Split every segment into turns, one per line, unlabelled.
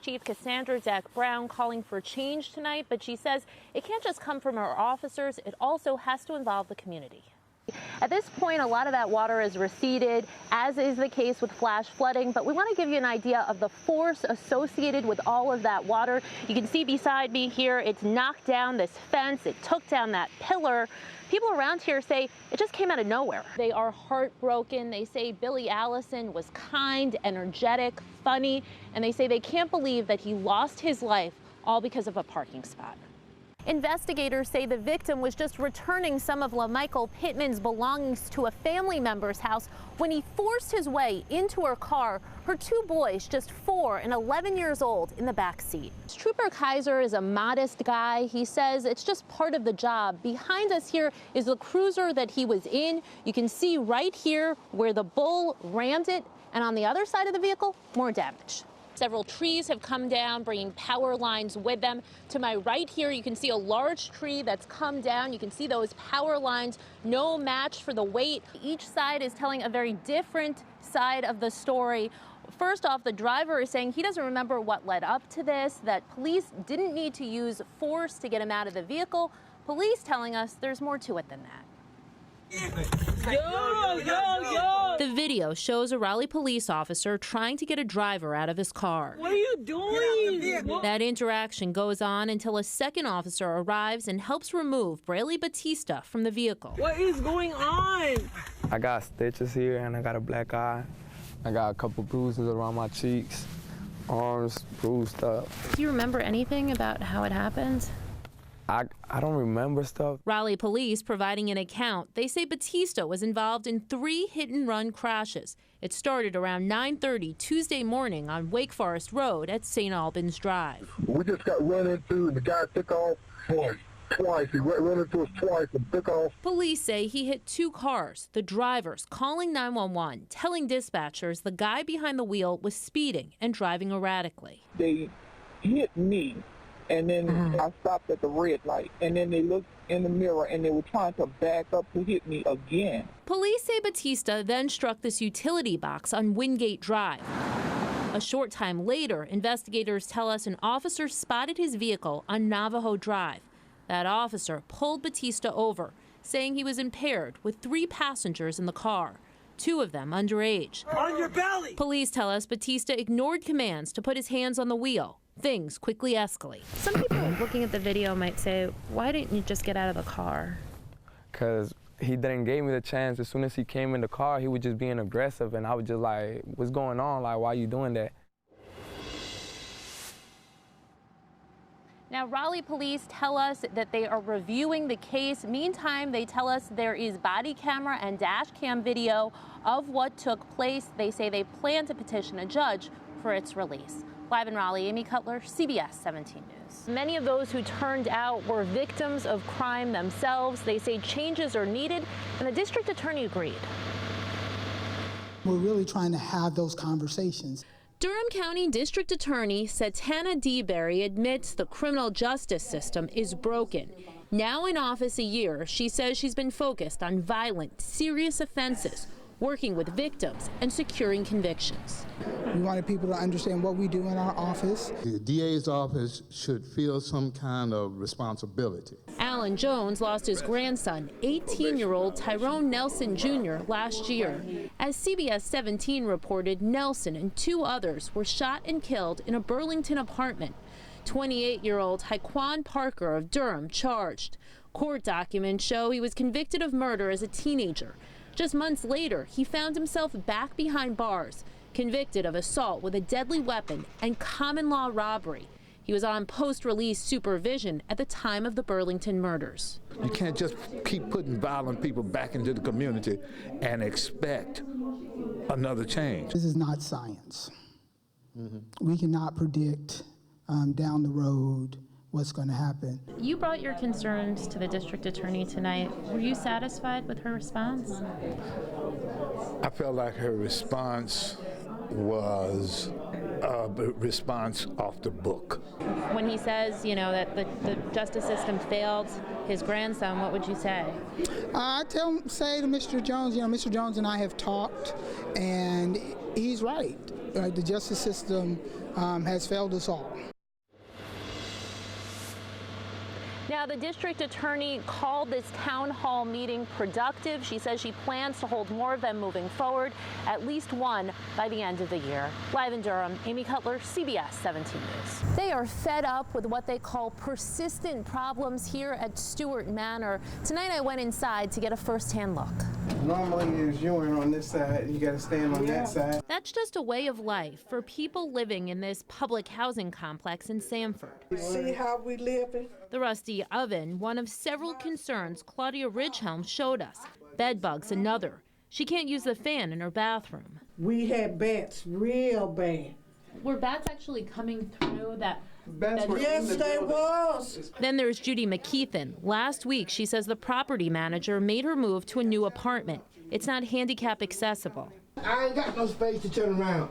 Chief Cassandra Zach Brown calling for change tonight, but she says it can't just come from our officers, it also has to involve the community. At this point, a lot of that water is receded, as is the case with flash flooding, but we want to give you an idea of the force associated with all of that water. You can see beside me here, it's knocked down this fence, it took down that pillar. People around here say it just came out of nowhere. They are heartbroken. They say Billy Allison was kind, energetic, funny, and they say they can't believe that he lost his life all because of a parking spot. Investigators say the victim was just returning some of LaMichael Pittman's belongings to a family member's house when he forced his way into her car, her two boys, just 4 and 11 years old, in the back seat. Trooper Kaiser is a modest guy. He says it's just part of the job. Behind us here is the cruiser that he was in. You can see right here where the bull rammed it, and on the other side of the vehicle, more damage. Several trees have come down, bringing power lines with them. To my right here, you can see a large tree that's come down. You can see those power lines, no match for the weight. Each side is telling a very different side of the story. First off, the driver is saying he doesn't remember what led up to this, that police didn't need to use force to get him out of the vehicle. Police telling us there's more to it than that. The video shows a Raleigh police officer trying to get a driver out of his car.
What are you doing?
That interaction goes on until a second officer arrives and helps remove Raleigh Batista from the vehicle.
What is going on?
I got stitches here and I got a black eye. I got a couple bruises around my cheeks, arms bruised up.
Do you remember anything about how it happened?
I don't remember stuff.
Raleigh police providing an account. They say Batista was involved in 3 hit-and-run crashes. It started around 9:30 Tuesday morning on Wake Forest Road at St. Albans Drive.
We just got run into and the guy took off twice. He ran into us twice and took off.
Police say he hit 2 cars. The drivers calling 911, telling dispatchers the guy behind the wheel was speeding and driving erratically.
They hit me. And then I stopped at the red light, and then they looked in the mirror, and they were trying to back up to hit me again.
Police say Batista then struck this utility box on Wingate Drive. A short time later, investigators tell us an officer spotted his vehicle on Navajo Drive. That officer pulled Batista over, saying he was impaired with 3 passengers in the car, 2 of them underage.
On your belly!
Police tell us Batista ignored commands to put his hands on the wheel. Things quickly escalate. Some people looking at the video might say, why didn't you just get out of the car?
Because he didn't give me the chance. As soon as he came in the car, he was just being aggressive, and I was just like, what's going on? Like, why are you doing that?
Now, Raleigh police tell us that they are reviewing the case. Meantime, they tell us there is body camera and dash cam video of what took place. They say they plan to petition a judge for its release. Live in Raleigh, Amy Cutler, CBS 17 News. Many of those who turned out were victims of crime themselves. They say changes are needed, and the district attorney agreed.
We're really trying to have those conversations.
Durham County District Attorney Satana DeBerry admits the criminal justice system is broken. Now in office a year, she says she's been focused on violent, serious offenses, working with victims and securing convictions.
We wanted people to understand what we do in our office.
The DA's office should feel some kind of responsibility.
Alan Jones lost his grandson, 18-year-old Tyrone Nelson Jr., last year. As CBS 17 reported, Nelson and 2 others were shot and killed in a Burlington apartment. 28-year-old Haquan Parker of Durham charged. Court documents show he was convicted of murder as a teenager. Just months later, he found himself back behind bars, convicted of assault with a deadly weapon and common law robbery. He was on post-release supervision at the time of the Burlington murders.
You can't just keep putting violent people back into the community and expect another change.
This is not science. We cannot predict down the road what's going to happen.
You brought your concerns to the district attorney tonight. Were you satisfied with her response?
I felt like her response was a response off the book.
When he says, you know, that the justice system failed his grandson, what would you say?
I say to Mr. Jones, Mr. Jones and I have talked, and he's right. The justice system has failed us all.
Now, the district attorney called this town hall meeting productive. She says she plans to hold more of them moving forward, at least one by the end of the year. Live in Durham, Amy Cutler, CBS 17 News. They are fed up with what they call persistent problems here at Stewart Manor. Tonight I went inside to get a first-hand look.
Normally there's urine on this side, you gotta stand on that side.
That's just a way of life for people living in this public housing complex in Sanford.
See how we living?
The rusty oven, one of several concerns Claudia Ridgehelm showed us. Bed bugs, another. She can't use the fan in her bathroom.
We had bats real bad.
Were bats actually coming through that?
Yes, they was.
Then there's Judy McKeithen. Last week, she says the property manager made her move to a new apartment. It's not handicap accessible.
I ain't got no space to turn around.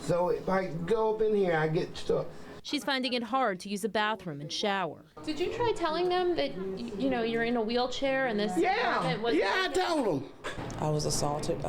So if I go up in here, I get stuck.
She's finding it hard to use a bathroom and shower. Did you try telling them that, you know, you're in a wheelchair and this apartment was...
Yeah, I told them.
I was assaulted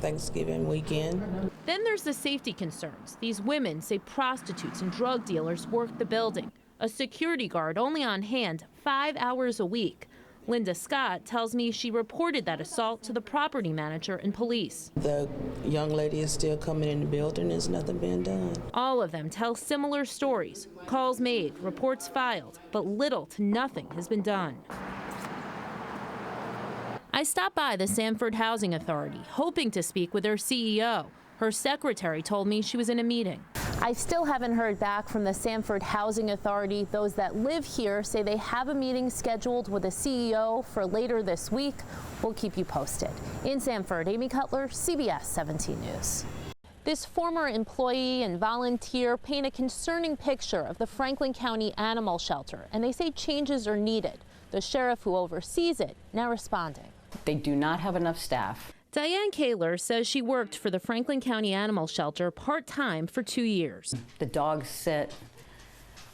Thanksgiving weekend.
Then there's the safety concerns. These women say prostitutes and drug dealers work the building. A security guard only on hand 5 hours a week. Linda Scott tells me she reported that assault to the property manager and police.
The young lady is still coming in the building. There's nothing being done.
All of them tell similar stories. Calls made, reports filed, but little to nothing has been done. I stopped by the Sanford Housing Authority, hoping to speak with their CEO. Her secretary told me she was in a meeting. I still haven't heard back from the Sanford Housing Authority. Those that live here say they have a meeting scheduled with the CEO for later this week. We'll keep you posted. In Sanford, Amy Cutler, CBS 17 News. This former employee and volunteer paint a concerning picture of the Franklin County Animal Shelter, and they say changes are needed. The sheriff who oversees it now responding.
They do not have enough staff.
Diane Kaler says she worked for the Franklin County Animal Shelter part-time for 2 years.
The dogs sit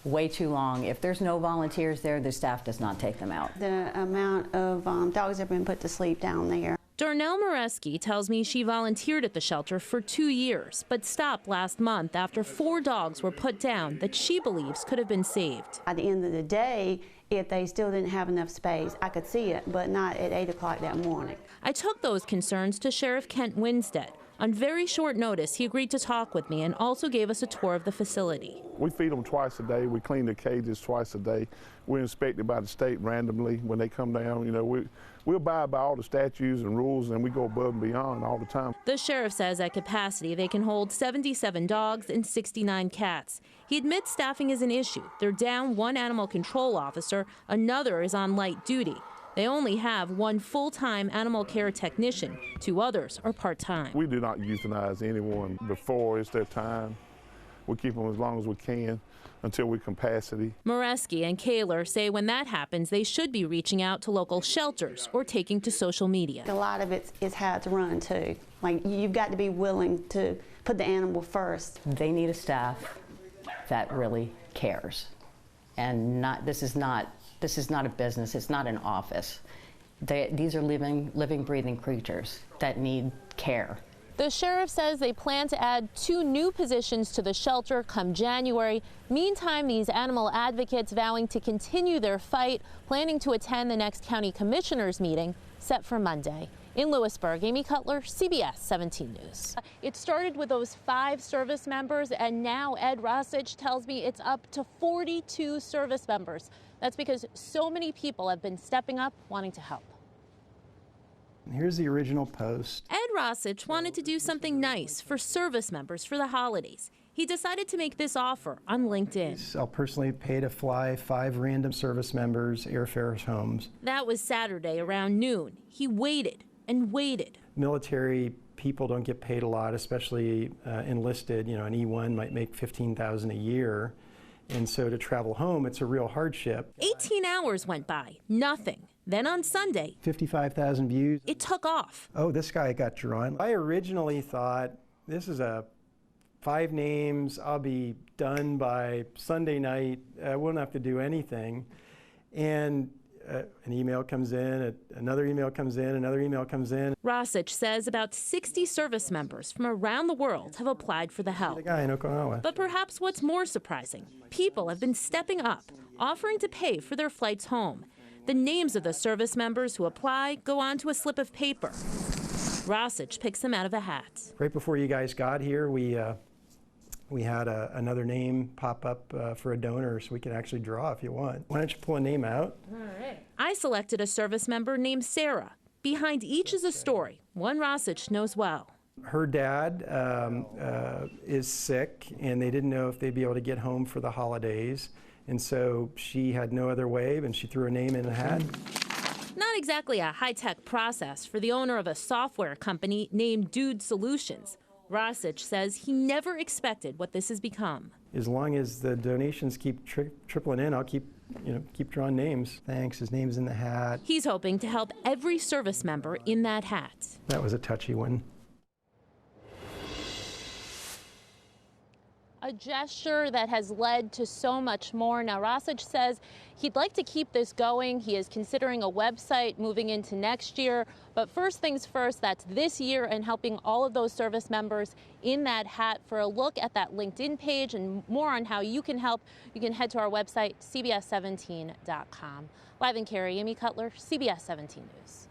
way too long. If there's no volunteers there, the staff does not take them out.
The amount of dogs that have been put to sleep down there.
Darnell Moreski tells me she volunteered at the shelter for 2 years, but stopped last month after 4 dogs were put down that she believes could have been saved.
At the end of the day, if they still didn't have enough space, I could see it, but not at 8 o'clock that morning.
I took those concerns to Sheriff Kent Winstead. On very short notice, he agreed to talk with me and also gave us a tour of the facility.
We feed them twice a day. We clean their cages twice a day. We're inspected by the state randomly when they come down. You know, we abide by all the statutes and rules, and we go above and beyond all the time.
The sheriff says at capacity they can hold 77 dogs and 69 cats. He admits staffing is an issue. They're down 1 animal control officer. Another is on light duty. They only have 1 full-time animal care technician. 2 others are part-time.
We do not euthanize anyone before it's their time. We keep them as long as we can until we're capacity.
Moreski and Kaler say when that happens, they should be reaching out to local shelters or taking to social media.
A lot of it is how it's run too. Like, you've got to be willing to put the animal first.
They need a staff that really cares. And this is not a business, it's not an office. These are living, breathing creatures that need care.
The sheriff says they plan to add 2 new positions to the shelter come January. Meantime, these animal advocates vowing to continue their fight, planning to attend the next county commissioners meeting set for Monday. In Lewisburg, Amy Cutler, CBS 17 News. It started with those 5 service members, and now Ed Rossich tells me it's up to 42 service members. That's because so many people have been stepping up, wanting to help.
Here's the original post.
Ed Rossich wanted to do something nice for service members for the holidays. He decided to make this offer on LinkedIn.
I'll personally pay to fly 5 random service members airfares homes.
That was Saturday around noon. He waited and waited.
Military people don't get paid a lot, especially enlisted. You know, an E1 might make $15,000 a year. And so to travel home, it's a real hardship.
18 hours went by, nothing. Then on Sunday,
55,000 views.
It took off.
Oh, this guy got drawn. I originally thought this is 5 names. I'll be done by Sunday night. I won't have to do anything. And an email comes in, another email comes in, another email comes in.
Rosich says about 60 service members from around the world have applied for the help.
The guy in Oklahoma.
But perhaps what's more surprising, people have been stepping up, offering to pay for their flights home. The names of the service members who apply go onto a slip of paper. Rosich picks them out of a hat.
Right before you guys got here, we had another name pop up for a donor, so we can actually draw if you want. Why don't you pull a name out?
All right. I selected a service member named Sarah. Behind each is a story, one Rosich knows well.
Her dad is sick, and they didn't know if they'd be able to get home for the holidays. And so she had no other way, and she threw her name in a hat.
Not exactly a high-tech process for the owner of a software company named Dude Solutions. Rosich says he never expected what this has become.
As long as the donations keep tripling in, I'll keep drawing names. Thanks, his name's in the hat.
He's hoping to help every service member in that hat.
That was a touchy one.
A gesture that has led to so much more. Now, Rosich says he'd like to keep this going. He is considering a website moving into next year. But first things first, that's this year and helping all of those service members in that hat. For a look at that LinkedIn page and more on how you can help, you can head to our website, cbs17.com. Live in Cary, Amy Cutler, CBS 17 News.